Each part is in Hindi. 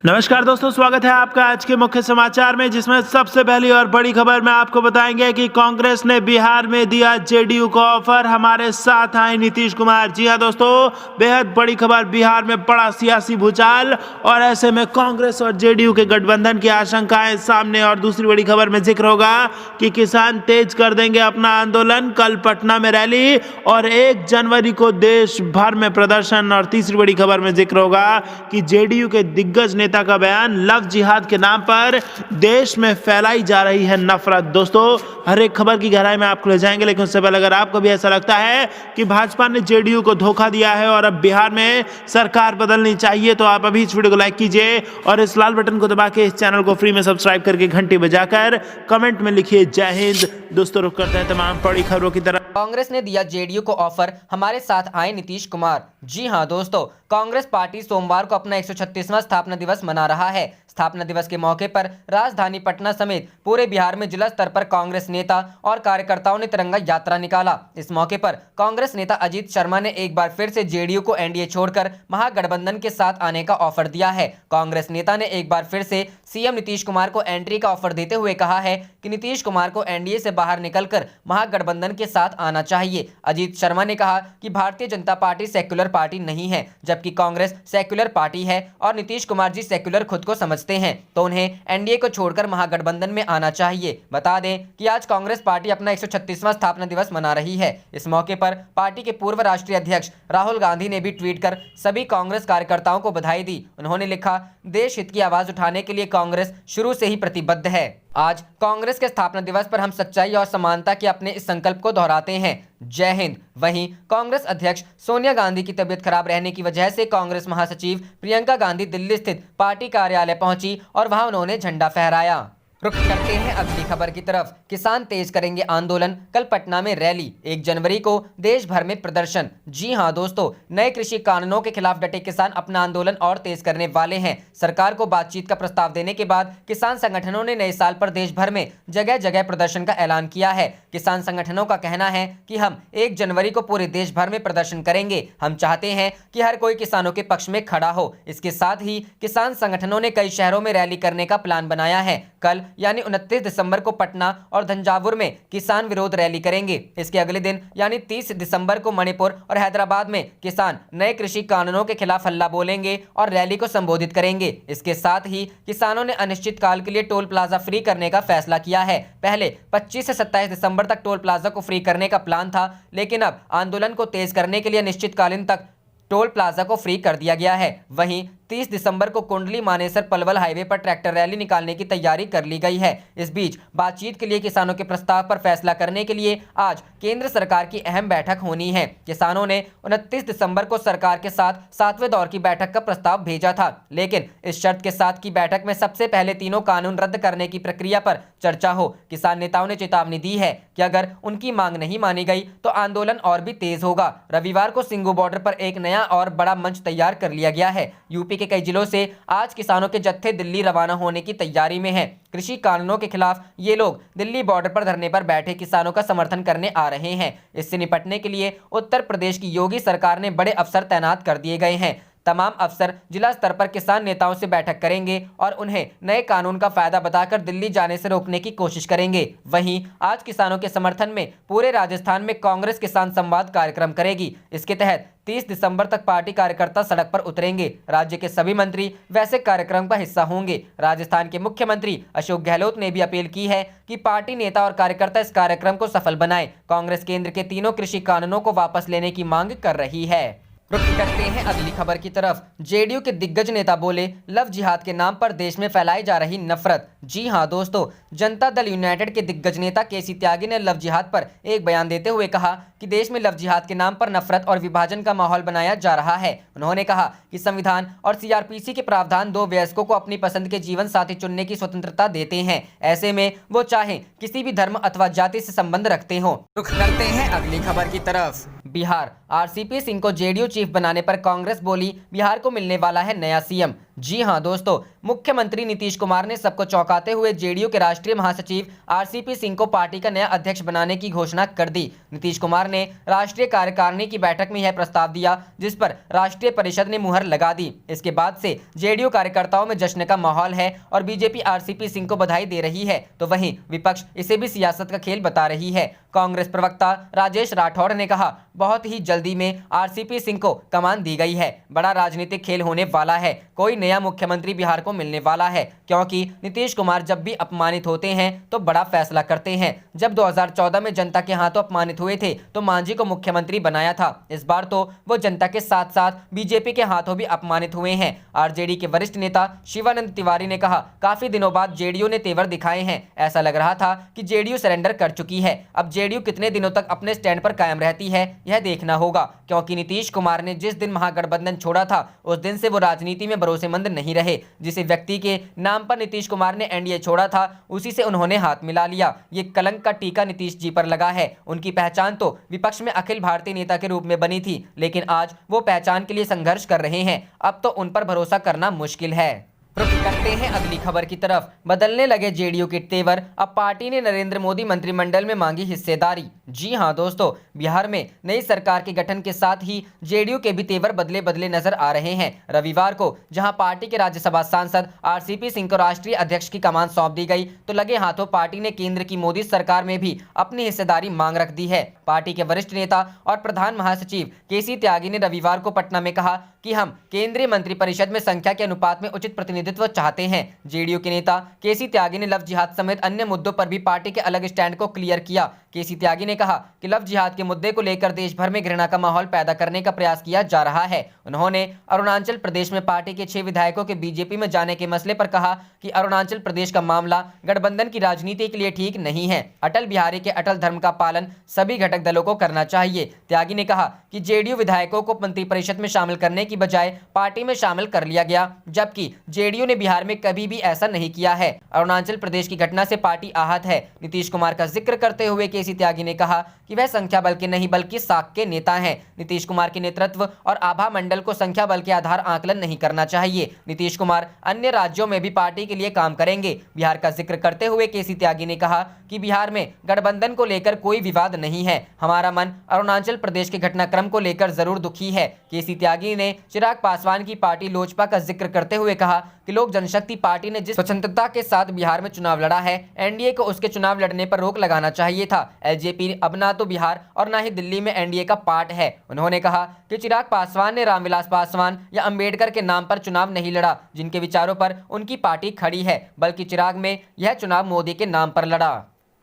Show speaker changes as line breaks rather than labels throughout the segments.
नमस्कार दोस्तों, स्वागत है आपका आज के मुख्य समाचार में, जिसमें सबसे पहली और बड़ी खबर में आपको बताएंगे कि कांग्रेस ने बिहार में दिया जेडीयू को ऑफर, हमारे साथ आए नीतीश कुमार। जी हां दोस्तों, बेहद बड़ी खबर, बिहार में बड़ा सियासी भूचाल और ऐसे में कांग्रेस और जेडीयू के गठबंधन की आशंकाएं सामने। और दूसरी बड़ी खबर में जिक्र होगा कि किसान तेज कर देंगे अपना आंदोलन, कल पटना में रैली और 1 जनवरी को देश भर में प्रदर्शन। और तीसरी बड़ी खबर में जिक्र होगा कि जेडीयू के दिग्गज नेता का बयान, लव जिहाद के नाम पर देश में फैलाई जा रही है नफरत। दोस्तों, हर एक खबर की गहराई में आपको ले जाएंगे, लेकिन उससे पहले अगर आपको भी ऐसा लगता है कि भाजपा ने जेडीयू को धोखा दिया है और अब बिहार में सरकार बदलनी चाहिए, तो आप अभी इस वीडियो को लाइक कीजिए और इस लाल बटन को दबा के इस चैनल को फ्री में सब्सक्राइब करके घंटी बजाकर कमेंट में लिखिए जय हिंद। दोस्तों, रुक करते हैं तमाम बड़ी खबरों की तरफ।
कांग्रेस ने दिया जेडीयू को ऑफर, हमारे साथ आए नीतीश कुमार। जी हां दोस्तों, कांग्रेस पार्टी सोमवार को अपना 136वां स्थापना दिवस मना रहा है। स्थापना दिवस के मौके पर राजधानी पटना समेत पूरे बिहार में जिला स्तर पर कांग्रेस नेता और कार्यकर्ताओं ने तिरंगा यात्रा निकाला। इस मौके पर कांग्रेस नेता अजीत शर्मा ने एक बार फिर से जेडीयू को एनडीए छोड़कर महागठबंधन के साथ आने का ऑफर दिया है। कांग्रेस नेता ने एक बार फिर से सीएम नीतीश कुमार को एंट्री का ऑफर देते हुए कहा है कि नीतीश कुमार को एनडीए से बाहर निकलकर महागठबंधन के साथ आना चाहिए। अजीत शर्मा ने कहा कि Bharatiya Janata party secular party नहीं है, जबकि कांग्रेस सेक्युलर पार्टी है और नीतीश कुमार जी सेक्युलर खुद को समझते हैं, तो उन्हें एनडीए को छोड़कर महागठबंधन में आना चाहिए। बता दें कि आज कांग्रेस पार्टी अपना 136वां स्थापना दिवस मना रही है। इस मौके पर पार्टी के पूर्व राष्ट्रीय अध्यक्ष राहुल गांधी ने भी ट्वीट कर सभी कांग्रेस कार्यकर्ताओं को बधाई दी। उन्होंने लिखा, देश हित की आवाज उठाने के लिए कांग्रेस शुरू से ही प्रतिबद्ध है। आज कांग्रेस के स्थापना दिवस पर हम सच्चाई और समानता के अपने इस संकल्प को दोहराते हैं। जय हिंद। वहीं कांग्रेस अध्यक्ष सोनिया गांधी की तबीयत खराब रहने की वजह से कांग्रेस महासचिव प्रियंका गांधी दिल्ली स्थित पार्टी कार्यालय पहुंची और वहां उन्होंने झंडा फहराया। रुख करते हैं अगली खबर की तरफ। किसान तेज करेंगे आंदोलन, कल पटना में रैली, 1 जनवरी को देश भर में प्रदर्शन। जी हां दोस्तों, नए कृषि कानूनों के खिलाफ डटे किसान अपना आंदोलन और तेज करने वाले हैं। सरकार को बातचीत का प्रस्ताव देने के बाद किसान संगठनों ने नए साल पर देश भर में जगह जगह प्रदर्शन का ऐलान किया है। किसान संगठनों का कहना है कि हम 1 जनवरी को पूरे देश भर में प्रदर्शन करेंगे। हम चाहते हैं कि हर कोई किसानों के पक्ष में खड़ा हो। इसके साथ ही किसान संगठनों ने कई शहरों में रैली करने का प्लान बनाया है। कल यानी 29 दिसंबर को पटना और तंजावुर में किसान विरोध रैली करेंगे। इसके अगले दिन यानी 30 दिसंबर को मणिपुर और हैदराबाद में किसान नए कृषि कानूनों के खिलाफ हल्ला बोलेंगे और रैली को संबोधित करेंगे। इसके साथ ही किसानों ने अनिश्चित काल के लिए टोल प्लाजा फ्री करने का फैसला किया है। पहले 25 से 27 दिसंबर तक टोल प्लाजा को फ्री करने का प्लान था, लेकिन अब आंदोलन को तेज करने के लिए अनिश्चितकालीन तक टोल प्लाजा को फ्री कर दिया गया है। वहीं 30 दिसंबर को कुंडली मानेसर पलवल हाईवे पर ट्रैक्टर रैली निकालने की तैयारी कर ली गई है। इस बीच बातचीत के लिए किसानों के प्रस्ताव पर फैसला करने के लिए आज केंद्र सरकार की अहम बैठक होनी है। किसानों ने 29 दिसंबर को सरकार के साथ 7वें दौर की बैठक का प्रस्ताव भेजा था, लेकिन इस शर्त के साथ की बैठक में सबसे पहले तीनों कानून रद्द करने की प्रक्रिया पर चर्चा हो। किसान नेताओं ने चेतावनी दी है कि अगर उनकी मांग नहीं मानी गई तो आंदोलन और भी तेज होगा। रविवार को सिंगू बॉर्डर पर एक नया और बड़ा मंच तैयार कर लिया गया है। यूपी के कई जिलों से आज किसानों के जत्थे दिल्ली रवाना होने की तैयारी में हैं। कृषि कानूनों के खिलाफ ये लोग दिल्ली बॉर्डर पर धरने पर बैठे किसानों का समर्थन करने आ रहे हैं। इससे निपटने के लिए उत्तर प्रदेश की योगी सरकार ने बड़े अफसर तैनात कर दिए गए हैं। तमाम अफसर जिला स्तर पर किसान नेताओं से बैठक करेंगे और उन्हें नए कानून का फायदा बताकर दिल्ली जाने से रोकने की कोशिश करेंगे। वहीं आज किसानों के समर्थन में पूरे राजस्थान में कांग्रेस किसान संवाद कार्यक्रम करेगी। इसके तहत 30 दिसंबर तक पार्टी कार्यकर्ता सड़क पर उतरेंगे। राज्य के सभी मंत्री वैसे कार्यक्रम का हिस्सा होंगे। राजस्थान के मुख्यमंत्री अशोक गहलोत ने भी अपील की है कि पार्टी नेता और कार्यकर्ता इस कार्यक्रम को सफल बनाएं। कांग्रेस केंद्र के तीनों कृषि कानूनों को वापस लेने की मांग कर रही है। रुख करते हैं अगली खबर की तरफ। जेडीयू के दिग्गज नेता बोले, लव जिहाद के नाम पर देश में फैलाई जा रही नफरत। जी हां दोस्तों, जनता दल यूनाइटेड के दिग्गज नेता केसी त्यागी ने लव जिहाद पर एक बयान देते हुए कहा कि देश में लव जिहाद के नाम पर नफरत और विभाजन का माहौल बनाया जा रहा है। उन्होंने कहा कि संविधान और सीआरपीसी के प्रावधान 2 वयस्कों को अपनी पसंद के जीवन साथी चुनने की स्वतंत्रता देते हैं। ऐसे में वो चाहे किसी भी धर्म अथवा जाति से संबंध रखते हों। रुख करते हैं अगली खबर की तरफ। बिहार, आरसीपी सिंह को जेडीयू चीफ बनाने पर कांग्रेस बोली, बिहार को मिलने वाला है नया सीएम। जी हां दोस्तों, मुख्यमंत्री नीतीश कुमार ने सबको चौंकाते हुए जेडीयू के राष्ट्रीय महासचिव आरसीपी सिंह को पार्टी का नया अध्यक्ष बनाने की घोषणा कर दी। नीतीश कुमार ने राष्ट्रीय कार्यकारिणी की बैठक में यह प्रस्ताव दिया, जिस पर राष्ट्रीय परिषद ने मुहर लगा दी। इसके बाद से जेडीयू कार्यकर्ताओं में जश्न का माहौल है और बीजेपी आरसीपी सिंह को बधाई दे रही है, तो वहीं विपक्ष इसे भी सियासत का खेल बता रही है। कांग्रेस प्रवक्ता राजेश राठौड़ ने कहा, बहुत ही जल्दी में आरसीपी सिंह को कमान दी गई है। बड़ा राजनीतिक खेल होने वाला है। कोई नया मुख्यमंत्री बिहार को मिलने वाला है, क्योंकि नीतीश कुमार जब भी अपमानित होते हैं तो बड़ा फैसला करते हैं। जब 2014 में जनता के हाथों अपमानित हुए थे तो मांझी को मुख्यमंत्री बनाया था। इस बार तो वो जनता के साथ साथ बीजेपी के हाथों भी अपमानित हुए हैं। आरजेडी के वरिष्ठ नेता शिवानंद तिवारी ने कहा, काफी दिनों बाद जेडीयू ने तेवर दिखाए हैं। ऐसा लग रहा था कि जेडीयू सरेंडर कर चुकी है। अब जेडीयू कितने दिनों तक अपने स्टैंड पर कायम रहती है यह देखना होगा, क्योंकि नीतीश कुमार ने जिस दिन महागठबंधन छोड़ा था उस दिन से वो राजनीति में भरोसेमंद नहीं रहे। जिस व्यक्ति के नाम पर नीतीश कुमार ने एनडीए छोड़ा था उसी से उन्होंने हाथ मिला लिया। ये कलंक का टीका नीतीश जी पर लगा है। उनकी पहचान तो विपक्ष में अखिल भारतीय नेता के रूप में बनी थी, लेकिन आज वो पहचान के लिए संघर्ष कर रहे हैं। अब तो उन पर भरोसा करना मुश्किल है। रुख करते हैं अगली खबर की तरफ। बदलने लगे जेडीयू के तेवर, अब पार्टी ने नरेंद्र मोदी मंत्रिमंडल में मांगी हिस्सेदारी। जी हां दोस्तों, बिहार में नई सरकार के गठन के साथ ही जेडीयू के भी तेवर बदले बदले नजर आ रहे हैं। रविवार को जहां पार्टी के राज्यसभा सांसद आरसीपी सिंह को राष्ट्रीय अध्यक्ष की कमान सौंप दी गई, तो लगे हाथों पार्टी ने केंद्र की मोदी सरकार में भी अपनी हिस्सेदारी मांग रख दी है। पार्टी के वरिष्ठ नेता और प्रधान महासचिव केसी त्यागी ने रविवार को पटना में कहा कि हम केंद्रीय मंत्रिपरिषद में संख्या के अनुपात में उचित प्रतिनिधित्व चाहते हैं। जेडीयू के नेता केसी त्यागी ने लव जिहाद समेत अन्य मुद्दों पर भी पार्टी के अलग स्टैंड को क्लियर किया। केसी त्यागी ने कहा कि लव जिहाद के मुद्दे को लेकर देश भर में घृणा का माहौल पैदा करने का प्रयास किया जा रहा है। उन्होंने अरुणाचल प्रदेश में पार्टी के 6 विधायकों के बीजेपी में जाने के मसले पर कहा कि अरुणाचल प्रदेश का मामला गठबंधन की राजनीति के लिए ठीक नहीं है। अटल बिहारी के अटल धर्म का पालन सभी घटक दलों को करना चाहिए। त्यागी ने कहा कि जेडीयू विधायकों को मंत्रिपरिषद में शामिल करने की बजाय पार्टी में शामिल कर लिया गया, जबकि जेडीयू ने बिहार में कभी भी ऐसा नहीं किया है। अरुणाचल प्रदेश की घटना से पार्टी आहत है। नीतीश कुमार का जिक्र करते हुए केसी त्यागी ने कहा कि वह संख्या बल के नहीं बल्कि साख के नेता हैं। नीतीश कुमार के नेतृत्व और आभा मंडल को संख्या बल के आधार आकलन नहीं करना चाहिए। नीतीश कुमार अन्य राज्यों में भी पार्टी के लिए काम करेंगे। बिहार का जिक्र करते हुए केसी त्यागी ने कहा कि बिहार में गठबंधन को लेकर कोई विवाद नहीं है। हमारा मन अरुणाचल प्रदेश के घटनाक्रम को लेकर जरूर दुखी है। केसी त्यागी ने चिराग पासवान की पार्टी लोजपा का जिक्र करते हुए कहा कि लोक जनशक्ति पार्टी ने जिस स्वतंत्रता के साथ बिहार में चुनाव लड़ा है, एनडीए को उसके चुनाव लड़ने पर रोक लगाना चाहिए था। एलजेपी अब ना तो बिहार और ना ही दिल्ली में एनडीए का पार्ट है। उन्होंने कहा कि चिराग पासवान ने रामविलास पासवान या अंबेडकर के नाम पर चुनाव नहीं लड़ा, जिनके विचारों पर उनकी पार्टी खड़ी है, बल्कि चिराग में यह चुनाव मोदी के नाम पर लड़ा।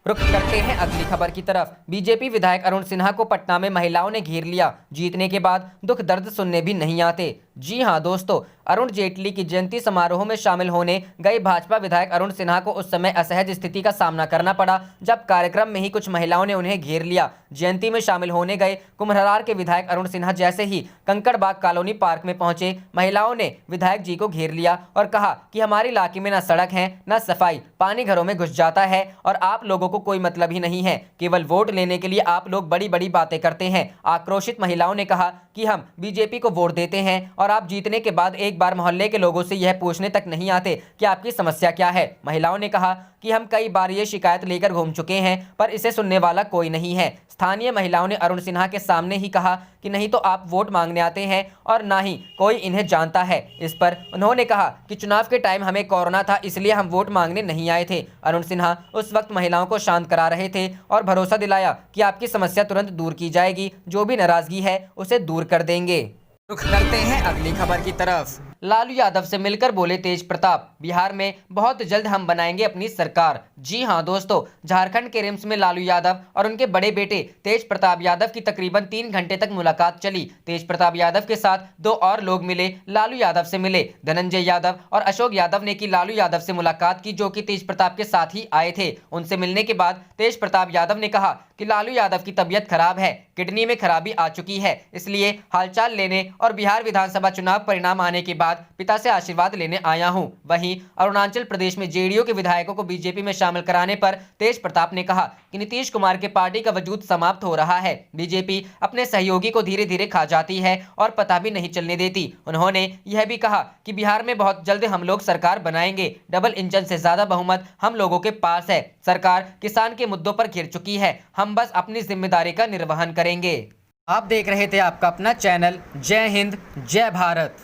रुख करते हैं अगली खबर की तरफ। बीजेपी विधायक अरुण सिन्हा को पटना में महिलाओं ने घेर लिया। जीतने के बाद दुख दर्द सुनने भी नहीं आते। जी हां दोस्तों, अरुण जेटली की जयंती समारोह में शामिल होने गए भाजपा विधायक अरुण सिन्हा को उस समय असहज स्थिति का सामना करना पड़ा जब कार्यक्रम में ही कुछ महिलाओं ने उन्हें घेर लिया। जयंती में शामिल होने गए कुम्हरार के विधायक अरुण सिन्हा जैसे ही कंकड़बाग कॉलोनी पार्क में पहुंचे, महिलाओं ने विधायक जी को घेर लिया और कहा कि हमारे इलाके में न सड़क है न सफाई, पानी घरों में घुस जाता है और आप लोगों को कोई मतलब ही नहीं है। केवल वोट लेने के लिए आप लोग बड़ी बड़ी बातें करते हैं। आक्रोशित महिलाओं ने कहा कि हम बीजेपी को वोट देते हैं और आप जीतने के बाद एक बार मोहल्ले के लोगों से यह पूछने तक नहीं आते कि आपकी समस्या क्या है। महिलाओं ने कहा कि हम कई बार ये शिकायत लेकर घूम चुके हैं, पर इसे सुनने वाला कोई नहीं है। स्थानीय महिलाओं ने अरुण सिन्हा के सामने ही कहा कि नहीं तो आप वोट मांगने आते हैं और ना ही कोई इन्हें जानता है। इस पर उन्होंने कहा कि चुनाव के टाइम हमें कोरोना था, इसलिए हम वोट मांगने नहीं आए थे। अरुण सिन्हा उस वक्त महिलाओं को शांत करा रहे थे और भरोसा दिलाया कि आपकी समस्या तुरंत दूर की जाएगी, जो भी नाराजगी है उसे दूर कर देंगे। रुख करते हैं अगली खबर की तरफ। लालू यादव से मिलकर बोले तेज प्रताप, बिहार में बहुत जल्द हम बनाएंगे अपनी सरकार। जी हां दोस्तों, झारखंड के रिम्स में लालू यादव और उनके बड़े बेटे तेज प्रताप यादव की तकरीबन 3 घंटे तक मुलाकात चली। तेज प्रताप यादव के साथ 2 और लोग मिले, लालू यादव से मिले। धनंजय यादव और अशोक यादव ने की लालू यादव से मुलाकात की, जो कि तेज प्रताप के साथ ही आए थे। उनसे मिलने के बाद तेज प्रताप यादव ने कहा कि लालू यादव की तबीयत खराब है, किडनी में खराबी आ चुकी है, इसलिए हालचाल लेने और बिहार विधानसभा चुनाव परिणाम आने के बाद पिता से आशीर्वाद लेने आया हूं। वहीं अरुणाचल प्रदेश में जेडीयू के विधायकों को बीजेपी में शामिल कराने पर तेज प्रताप ने कहा कि नीतीश कुमार के पार्टी का वजूद समाप्त हो रहा है। बीजेपी अपने सहयोगी को धीरे धीरे खा जाती है और पता भी नहीं चलने देती। उन्होंने यह भी कहा कि बिहार में बहुत जल्द हम लोग सरकार बनाएंगे। डबल इंजन से ज्यादा बहुमत हम लोगों के पास है। सरकार किसान के मुद्दों पर घिर चुकी है। हम बस अपनी जिम्मेदारी का निर्वहन करेंगे। आप देख रहे थे आपका अपना चैनल जय हिंद जय भारत।